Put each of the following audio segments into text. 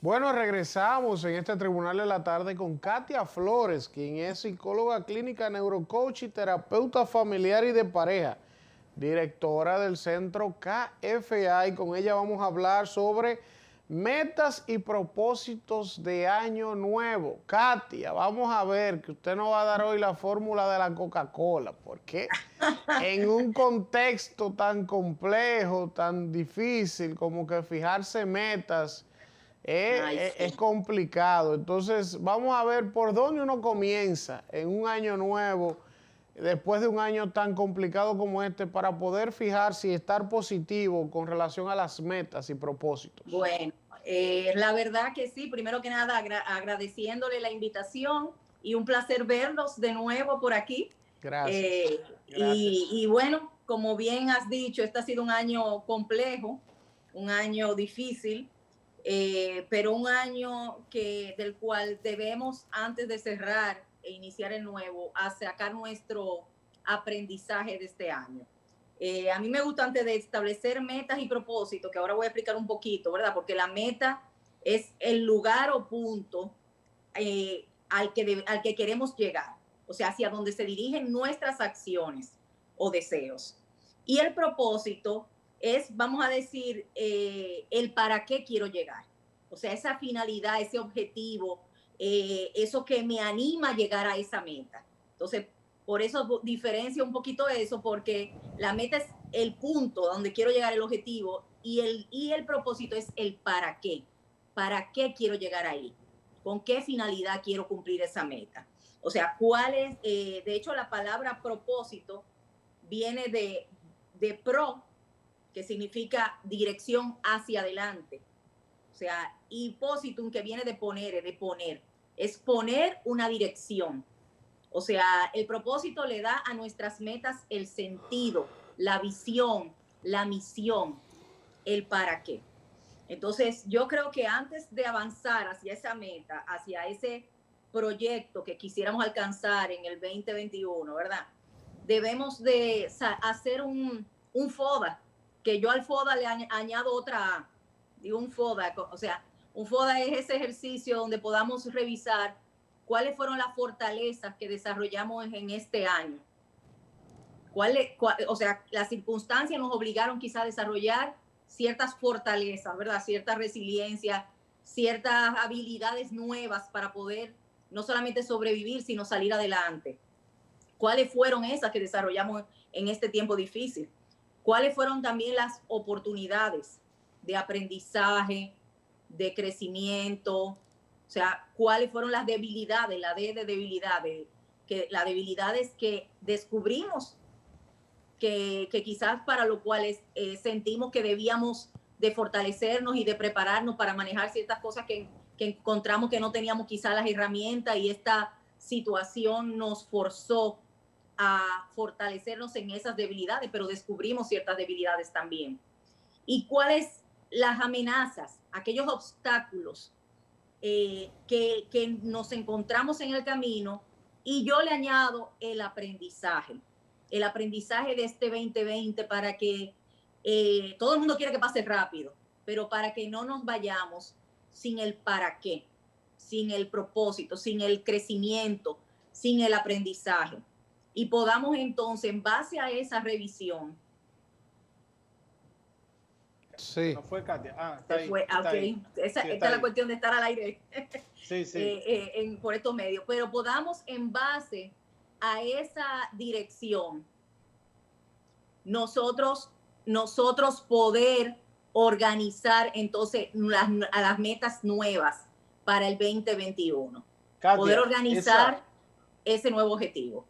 Bueno, regresamos en este Tribunal de la Tarde con Katia Flores, quien es psicóloga clínica, neurocoach y terapeuta familiar y de pareja, directora del centro KFA, y con ella vamos a hablar sobre metas y propósitos de año nuevo. Katia, vamos a ver que usted nos va a dar hoy la fórmula de la Coca-Cola, porque en un contexto tan complejo, tan difícil como que fijarse metas, Ay, es sí. complicado. Entonces, vamos a ver por dónde uno comienza en un año nuevo, después de un año tan complicado como este, para poder fijarse y estar positivo con relación a las metas y propósitos. Bueno, la verdad que sí, primero que nada agradeciéndole la invitación y un placer verlos de nuevo por aquí. Gracias. Y bueno, como bien has dicho, este ha sido un año complejo, un año difícil, pero un año del cual debemos, antes de cerrar e iniciar el nuevo, a sacar nuestro aprendizaje de este año. A mí me gusta antes de establecer metas y propósitos, que ahora voy a explicar un poquito, ¿verdad? Porque la meta es el lugar o punto al que queremos llegar, o sea, hacia donde se dirigen nuestras acciones o deseos. Y el propósito es, vamos a decir, el para qué quiero llegar, o sea, esa finalidad, ese objetivo, eso que me anima a llegar a esa meta. Entonces, por eso diferencia un poquito eso, porque la meta es el punto donde quiero llegar, el objetivo, y el propósito es el para qué. ¿Para qué quiero llegar ahí? ¿Con qué finalidad quiero cumplir esa meta? O sea, ¿cuál es? De hecho, la palabra propósito viene de pro, que significa dirección hacia adelante. O sea, y positum, que viene de poner, de poner. Es poner una dirección. O sea, el propósito le da a nuestras metas el sentido, la visión, la misión, el para qué. Entonces, yo creo que antes de avanzar hacia esa meta, hacia ese proyecto que quisiéramos alcanzar en el 2021, ¿verdad? Debemos de hacer un FODA, que yo al FODA le añado otra A, digo un FODA, o sea, un FODA es ese ejercicio donde podamos revisar cuáles fueron las fortalezas que desarrollamos en este año. O sea, las circunstancias nos obligaron quizá a desarrollar ciertas fortalezas, ¿verdad? Cierta resiliencia, ciertas habilidades nuevas para poder no solamente sobrevivir, sino salir adelante. ¿Cuáles fueron esas que desarrollamos en este tiempo difícil? ¿Cuáles fueron también las oportunidades de aprendizaje, de crecimiento? O sea, ¿cuáles fueron las debilidades, la D de debilidades, las debilidades que descubrimos que quizás para lo cual sentimos que debíamos de fortalecernos y de prepararnos para manejar ciertas cosas que encontramos que no teníamos quizás las herramientas, y esta situación nos forzó a fortalecernos en esas debilidades, pero descubrimos ciertas debilidades también. ¿Y cuáles las amenazas, aquellos obstáculos que nos encontramos en el camino? Y yo le añado el aprendizaje de este 2020, para que todo el mundo quiere que pase rápido, pero para que no nos vayamos sin el para qué, sin el propósito, sin el crecimiento, sin el aprendizaje. Y podamos entonces, en base a esa revisión, Se Sí. nos fue Katia. Ah, está se ahí, fue, está ok, ahí. esta Sí, está es la ahí. cuestión de estar al aire Sí, sí. por estos medios, pero podamos en base a esa dirección nosotros, nosotros poder organizar entonces a las metas nuevas para el 2021, poder Katia, organizar ese nuevo objetivo.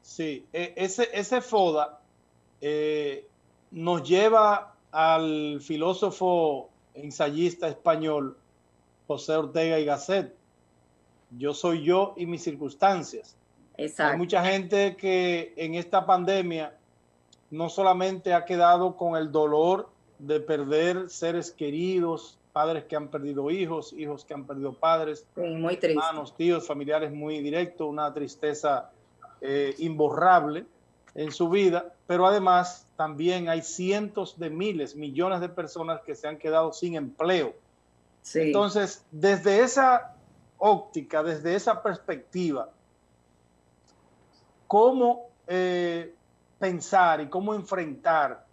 sí, ese FODA eh, nos lleva al filósofo ensayista español José Ortega y Gasset. Yo soy yo y mis circunstancias. Hay Exacto. mucha gente que en esta pandemia no solamente ha quedado con el dolor de perder seres queridos, padres que han perdido hijos, hijos que han perdido padres, Sí, muy triste. hermanos, tíos, familiares muy directos, una tristeza imborrable en su vida, pero además también hay cientos de miles, millones de personas que se han quedado sin empleo. Sí. Entonces, desde esa óptica, desde esa perspectiva, ¿cómo pensar y cómo enfrentar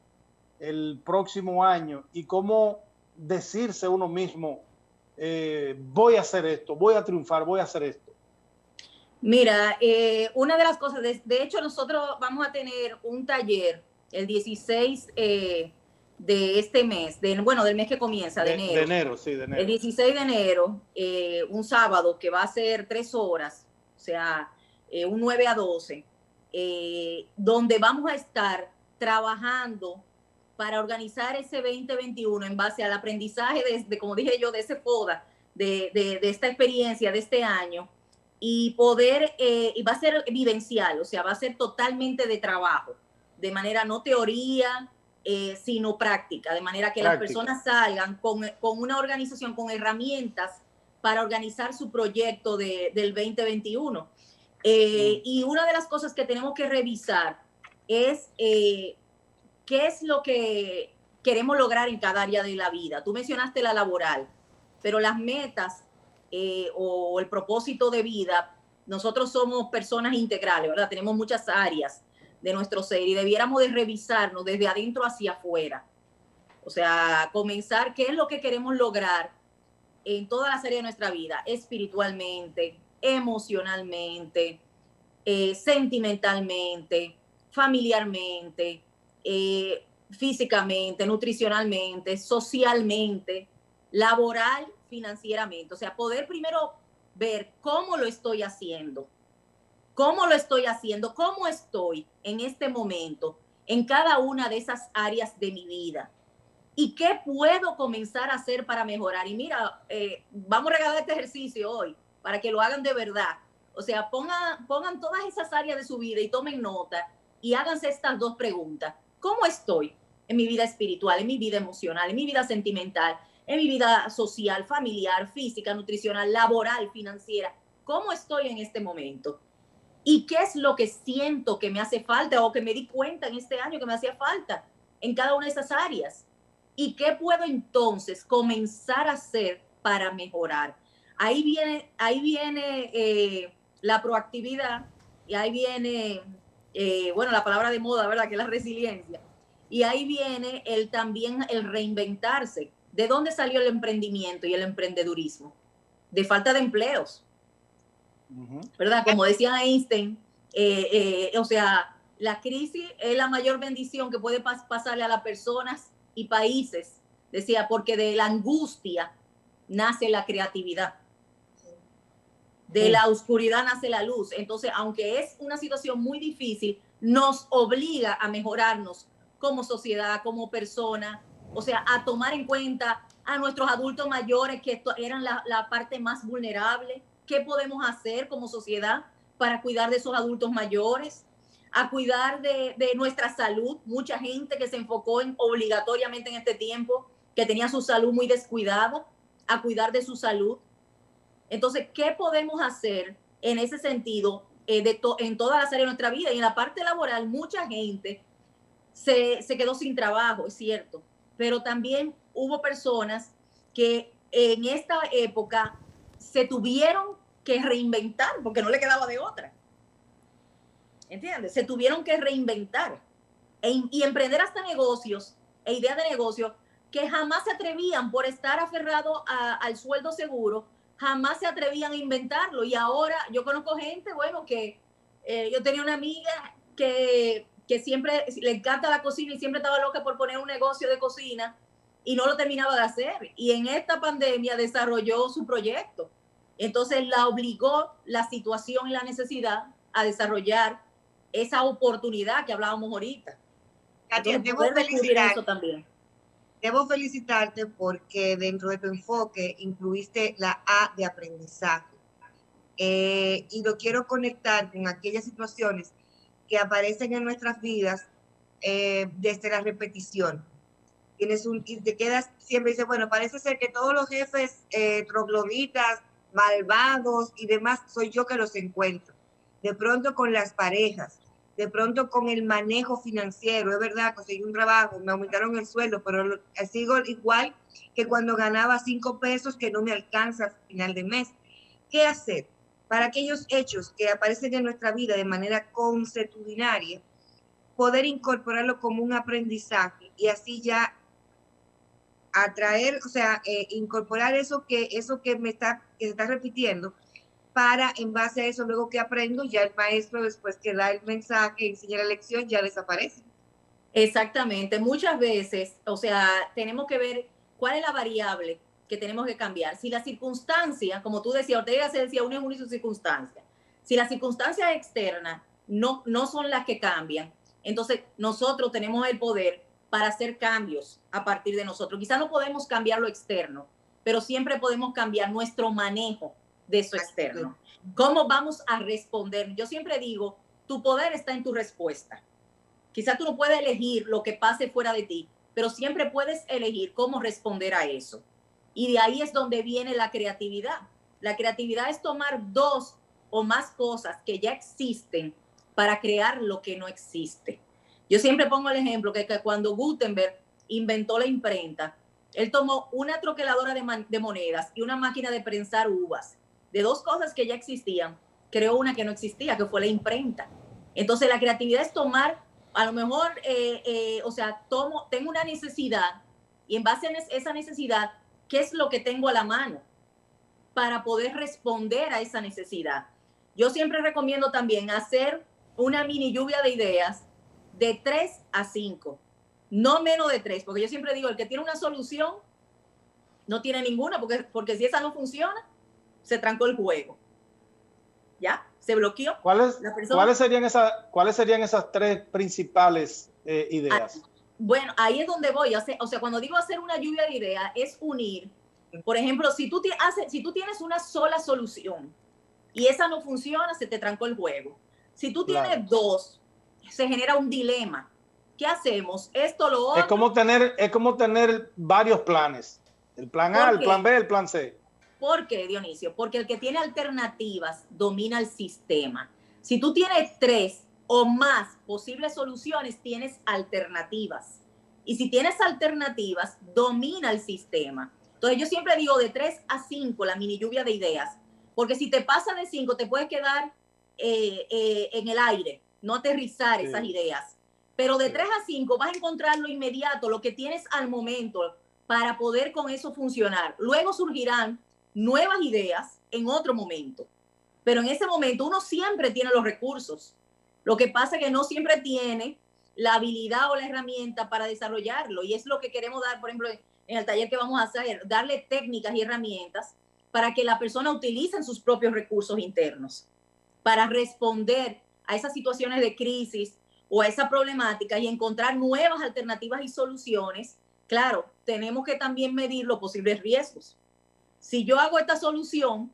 el próximo año y cómo decirse uno mismo, voy a hacer esto, voy a triunfar, voy a hacer esto? Mira, una de las cosas, de hecho nosotros vamos a tener un taller el 16 de este mes, bueno, del mes que comienza, de enero. De enero, sí, de enero. El 16 de enero, un sábado que va a ser 3 horas, o sea, un 9 a 12, donde vamos a estar trabajando para organizar ese 2021 en base al aprendizaje como dije yo, de ese FODA, de esta experiencia de este año, y poder, y va a ser vivencial, o sea, va a ser totalmente de trabajo, de manera no teoría, sino práctica, de manera que las personas salgan con una organización, con herramientas para organizar su proyecto del 2021. Y una de las cosas que tenemos que revisar es qué es lo que queremos lograr en cada área de la vida. Tú mencionaste la laboral, pero las metas o el propósito de vida, nosotros somos personas integrales, ¿verdad? Tenemos muchas áreas de nuestro ser y debiéramos de revisarnos desde adentro hacia afuera. O sea, comenzar qué es lo que queremos lograr en todas las áreas de nuestra vida, espiritualmente, emocionalmente, sentimentalmente, familiarmente, físicamente, nutricionalmente, socialmente, laboral, financieramente. O sea, poder primero ver cómo lo estoy haciendo, cómo estoy en este momento en cada una de esas áreas de mi vida y qué puedo comenzar a hacer para mejorar. Y mira, vamos a regalar este ejercicio hoy para que lo hagan de verdad. O sea, pongan todas esas áreas de su vida y tomen nota y háganse estas 2 preguntas. ¿Cómo estoy en mi vida espiritual, en mi vida emocional, en mi vida sentimental, en mi vida social, familiar, física, nutricional, laboral, financiera? ¿Cómo estoy en este momento? ¿Y qué es lo que siento que me hace falta o que me di cuenta en este año que me hacía falta en cada una de esas áreas? ¿Y qué puedo entonces comenzar a hacer para mejorar? Ahí viene la proactividad y ahí viene, bueno, la palabra de moda, ¿verdad? Que es la resiliencia. Y ahí viene también el reinventarse. ¿De dónde salió el emprendimiento y el emprendedurismo? De falta de empleos. ¿Verdad? Como decía Einstein, o sea, la crisis es la mayor bendición que puede pasarle a las personas y países, decía, porque de la angustia nace la creatividad. De la oscuridad nace la luz. Entonces, aunque es una situación muy difícil, nos obliga a mejorarnos como sociedad, como persona, o sea, a tomar en cuenta a nuestros adultos mayores que eran la parte más vulnerable. ¿Qué podemos hacer como sociedad para cuidar de esos adultos mayores? A cuidar de nuestra salud. Mucha gente que se enfocó obligatoriamente en este tiempo, que tenía su salud muy descuidada, a cuidar de su salud. Entonces, ¿qué podemos hacer en ese sentido en todas las áreas de nuestra vida? Y en la parte laboral, mucha gente se quedó sin trabajo, es cierto, pero también hubo personas que en esta época se tuvieron que reinventar porque no le quedaba de otra. ¿Entiendes? Se tuvieron que reinventar y emprender hasta negocios e ideas de negocio que jamás se atrevían por estar aferrado al sueldo seguro, jamás se atrevían a inventarlo. Y ahora yo conozco gente, bueno, que yo tenía una amiga que siempre le encanta la cocina y siempre estaba loca por poner un negocio de cocina y no lo terminaba de hacer. Y en esta pandemia desarrolló su proyecto. Entonces la obligó la situación y la necesidad a desarrollar esa oportunidad que hablábamos ahorita. Katia, debo felicitarte porque dentro de tu enfoque incluiste la A de aprendizaje. Y lo quiero conectar con aquellas situaciones que aparecen en nuestras vidas desde la repetición. Y te quedas siempre y dices, bueno, parece ser que todos los jefes trogloditas, malvados y demás, soy yo que los encuentro. De pronto con las parejas, de pronto con el manejo financiero, es verdad, conseguí un trabajo, me aumentaron el sueldo, pero sigo igual que cuando ganaba 5 pesos que no me alcanza al final de mes. ¿Qué hacer? Para aquellos hechos que aparecen en nuestra vida de manera consuetudinaria, poder incorporarlo como un aprendizaje y así ya atraer, o sea, incorporar eso que que se está repitiendo para, en base a eso, luego que aprendo, ya el maestro, después que da el mensaje, enseña la lección, ya desaparece. Exactamente. Muchas veces, o sea, tenemos que ver cuál es la variable que tenemos que cambiar. Si la circunstancia, como tú decías, Ortega se decía, una es su circunstancia. Si las circunstancias externas no son las que cambian, entonces nosotros tenemos el poder para hacer cambios a partir de nosotros. Quizás no podemos cambiar lo externo, pero siempre podemos cambiar nuestro manejo de eso externo. ¿Cómo vamos a responder? Yo siempre digo, tu poder está en tu respuesta. Quizás tú no puedes elegir lo que pase fuera de ti, pero siempre puedes elegir cómo responder a eso. Y de ahí es donde viene la creatividad. La creatividad es tomar 2 o más cosas que ya existen para crear lo que no existe. Yo siempre pongo el ejemplo que cuando Gutenberg inventó la imprenta, él tomó una troqueladora de monedas y una máquina de prensar uvas. De 2 cosas que ya existían, creó una que no existía, que fue la imprenta. Entonces la creatividad es tomar, a lo mejor, o sea, tengo una necesidad y en base a esa necesidad, ¿qué es lo que tengo a la mano para poder responder a esa necesidad? Yo siempre recomiendo también hacer una mini lluvia de ideas de 3 a 5, no menos de 3, porque yo siempre digo, el que tiene una solución no tiene ninguna, porque si esa no funciona, se trancó el juego. ¿Ya? Se bloqueó. ¿Cuáles serían esas 3 principales ideas? Bueno, ahí es donde voy. O sea, cuando digo hacer una lluvia de ideas, es unir. Por ejemplo, si tú tienes una sola solución y esa no funciona, se te trancó el juego. Si tú tienes 2, se genera un dilema. ¿Qué hacemos? Esto, lo otro. Es como tener varios planes. El plan A, el plan B, el plan C. ¿Por qué, Dionisio? Porque el que tiene alternativas domina el sistema. Si tú tienes 3 o más posibles soluciones, tienes alternativas. Y si tienes alternativas, domina el sistema. Entonces yo siempre digo de 3 a 5 la mini lluvia de ideas, porque si te pasa de 5 te puedes quedar en el aire, no aterrizar esas ideas. Pero de 3 a 5 vas a encontrar lo inmediato, lo que tienes al momento para poder con eso funcionar. Luego surgirán nuevas ideas en otro momento. Pero en ese momento uno siempre tiene los recursos. Lo que pasa es que no siempre tiene la habilidad o la herramienta para desarrollarlo. Y es lo que queremos dar, por ejemplo, en el taller que vamos a hacer, darle técnicas y herramientas para que la persona utilice sus propios recursos internos para responder a esas situaciones de crisis o a esa problemática y encontrar nuevas alternativas y soluciones. Claro, tenemos que también medir los posibles riesgos. Si yo hago esta solución,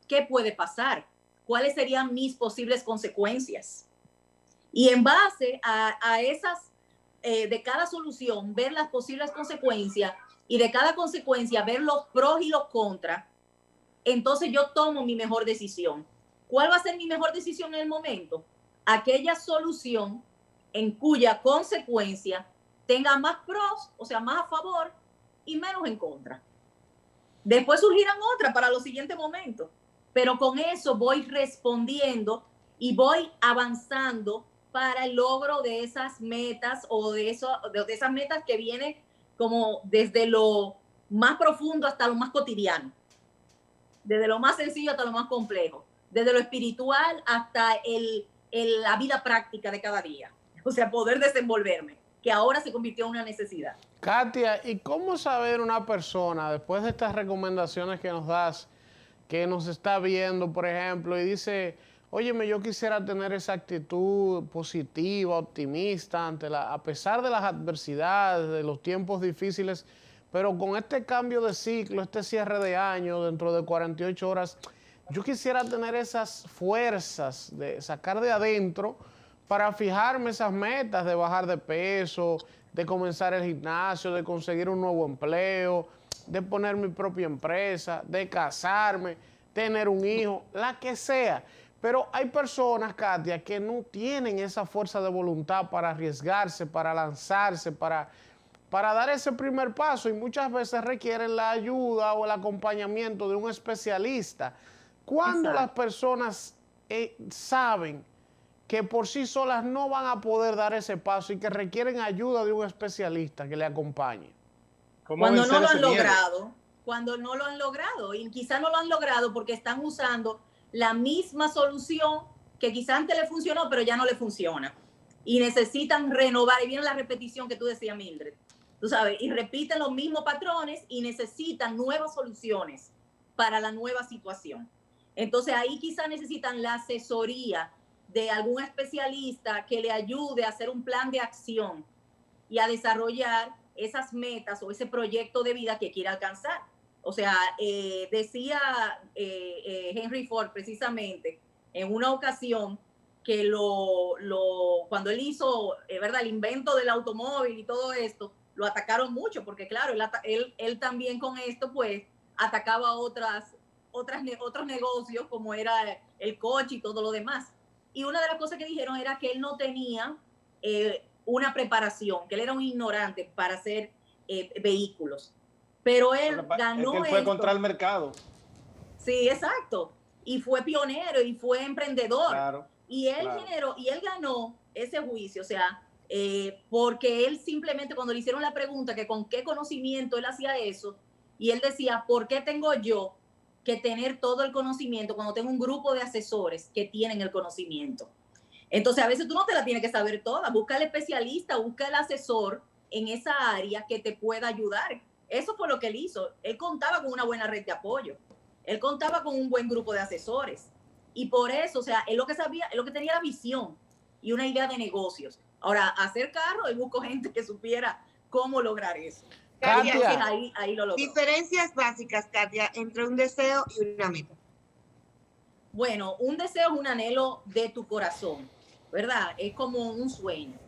¿qué puede pasar? ¿Cuáles serían mis posibles consecuencias? Y en base a esas, de cada solución, ver las posibles consecuencias y de cada consecuencia ver los pros y los contras, entonces yo tomo mi mejor decisión. ¿Cuál va a ser mi mejor decisión en el momento? Aquella solución en cuya consecuencia tenga más pros, o sea, más a favor y menos en contra. Después surgirán otras para los siguientes momentos, pero con eso voy respondiendo y voy avanzando para el logro de esas metas o de esas metas que vienen como desde lo más profundo hasta lo más cotidiano, desde lo más sencillo hasta lo más complejo, desde lo espiritual hasta la vida práctica de cada día, o sea, poder desenvolverme, que ahora se convirtió en una necesidad. Katia, ¿y cómo saber una persona, después de estas recomendaciones que nos das, que nos está viendo, por ejemplo, y dice, óyeme, yo quisiera tener esa actitud positiva, optimista, a pesar de las adversidades, de los tiempos difíciles, pero con este cambio de ciclo, este cierre de año, dentro de 48 horas, yo quisiera tener esas fuerzas de sacar de adentro para fijarme esas metas de bajar de peso, de comenzar el gimnasio, de conseguir un nuevo empleo, de poner mi propia empresa, de casarme, tener un hijo, la que sea. Pero hay personas, Katia, que no tienen esa fuerza de voluntad para arriesgarse, para lanzarse, para para dar ese primer paso y muchas veces requieren la ayuda o el acompañamiento de un especialista. Cuando las personas saben que por sí solas no van a poder dar ese paso y que requieren ayuda de un especialista que le acompañe. Cuando no lo han logrado, y quizás no lo han logrado porque están usando la misma solución que quizás antes le funcionó, pero ya no le funciona. Y necesitan renovar, y viene la repetición que tú decías, Mildred, tú sabes, y repiten los mismos patrones y necesitan nuevas soluciones para la nueva situación. Entonces ahí quizás necesitan la asesoría de algún especialista que le ayude a hacer un plan de acción y a desarrollar esas metas o ese proyecto de vida que quiere alcanzar. O sea, decía Henry Ford precisamente en una ocasión que cuando él hizo, ¿verdad?, el invento del automóvil y todo esto, lo atacaron mucho porque, claro, él también con esto, pues, atacaba otros negocios como era el coche y todo lo demás. Y una de las cosas que dijeron era que él no tenía una preparación, que él era un ignorante para hacer vehículos. Pero él ganó. Es que él fue contra el mercado. Sí, exacto. Y fue pionero y fue emprendedor. Claro, y él generó, y él ganó ese juicio, o sea, porque él simplemente cuando le hicieron la pregunta que con qué conocimiento él hacía eso, y él decía, ¿por qué tengo yo que tener todo el conocimiento cuando tengo un grupo de asesores que tienen el conocimiento? Entonces, a veces tú no te la tienes que saber toda. Busca el especialista, busca el asesor en esa área que te pueda ayudar. Eso fue lo que él hizo. Él contaba con una buena red de apoyo. Él contaba con un buen grupo de asesores. Y por eso, o sea, él lo que sabía, él lo que tenía era visión y una idea de negocios. Ahora, hacer carro, él buscó gente que supiera cómo lograr eso. Katia, ahí lo logró. Diferencias básicas, Katia, entre un deseo y una meta. Bueno, un deseo es un anhelo de tu corazón, ¿verdad? Es como un sueño.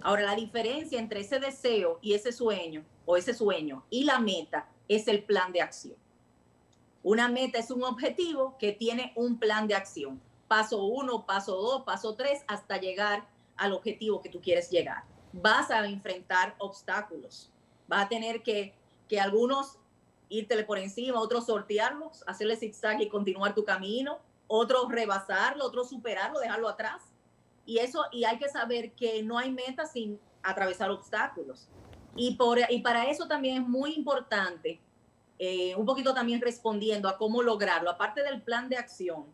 Ahora, la diferencia entre ese deseo y ese sueño, o ese sueño y la meta, es el plan de acción. Una meta es un objetivo que tiene un plan de acción. Paso 1, paso 2, paso 3, hasta llegar al objetivo que tú quieres llegar. Vas a enfrentar obstáculos. Vas a tener que algunos írtele por encima, otros sortearlos, hacerle zigzag y continuar tu camino, otros rebasarlo, otros superarlo, dejarlo atrás. Y hay que saber que no hay meta sin atravesar obstáculos. Y para eso también es muy importante, un poquito también respondiendo a cómo lograrlo, aparte del plan de acción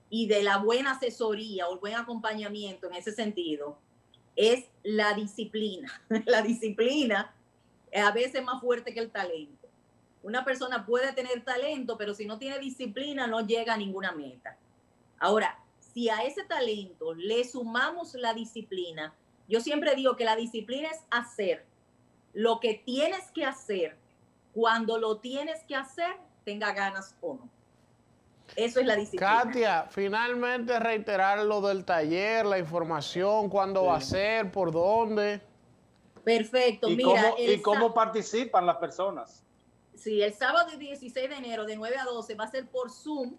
y de la buena asesoría o el buen acompañamiento en ese sentido, es la disciplina. La disciplina es a veces más fuerte que el talento. Una persona puede tener talento, pero si no tiene disciplina no llega a ninguna meta. Ahora, si a ese talento le sumamos la disciplina, yo siempre digo que la disciplina es hacer lo que tienes que hacer cuando lo tienes que hacer, tenga ganas o no. Eso es la disciplina. Katia, finalmente reiterar lo del taller, la información, cuándo va a ser, por dónde. Perfecto, ¿Y mira. cómo participan las personas? Sí, el sábado 16 de enero de 9 a 12 va a ser por Zoom,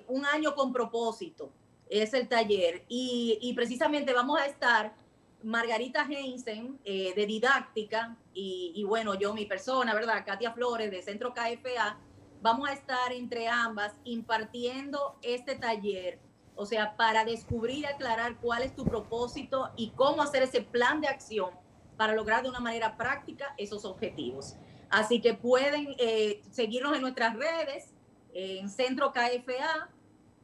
un año con propósito, es el taller. Y precisamente vamos a estar Margarita Heinsen, de didáctica, y bueno, yo, mi persona, ¿verdad? Katia Flores, de Centro KFA. Vamos a estar entre ambas impartiendo este taller, o sea, para descubrir y aclarar cuál es tu propósito y cómo hacer ese plan de acción para lograr de una manera práctica esos objetivos. Así que pueden seguirnos en nuestras redes, en Centro KFA,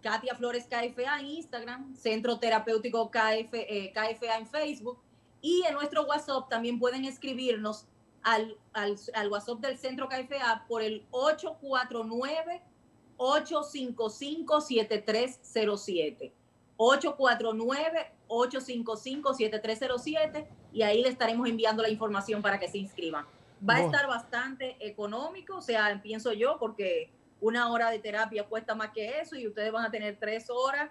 Katia Flores KFA en Instagram, Centro Terapéutico KFA en Facebook, y en nuestro WhatsApp también pueden escribirnos al WhatsApp del Centro KFA por el 849-855-7307. 849-855-7307, y ahí le estaremos enviando la información para que se inscriban. Va a estar bastante económico, o sea, pienso yo, porque una hora de terapia cuesta más que eso y ustedes van a tener 3 horas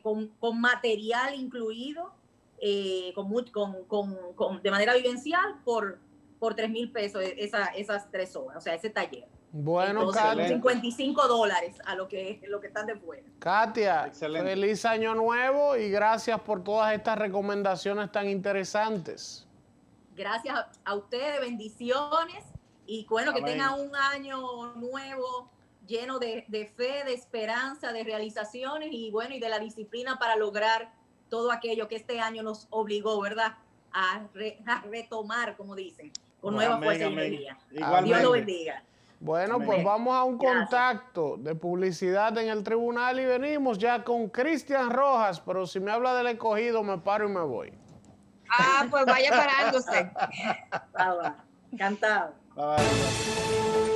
con material incluido, de manera vivencial por 3,000 pesos esas 3 horas, o sea, ese taller. Bueno, entonces, Katia, $55 a lo que están de fuera. Katia, excelente. Feliz año nuevo y gracias por todas estas recomendaciones tan interesantes. Gracias a ustedes, bendiciones y bueno, que Amén. tengan un año nuevo lleno de fe, de esperanza, de realizaciones y bueno, y de la disciplina para lograr todo aquello que este año nos obligó, ¿verdad? A retomar, como dicen, con nueva Amén, fuerza y amén. energía. Igualmente. Dios lo bendiga. Bueno, Amén. pues vamos a un Gracias. contacto de publicidad en el tribunal y venimos ya con Cristian Rojas, pero si me habla del Escogido me paro y me voy. Ah, pues vaya parándose. Encantado. Bye.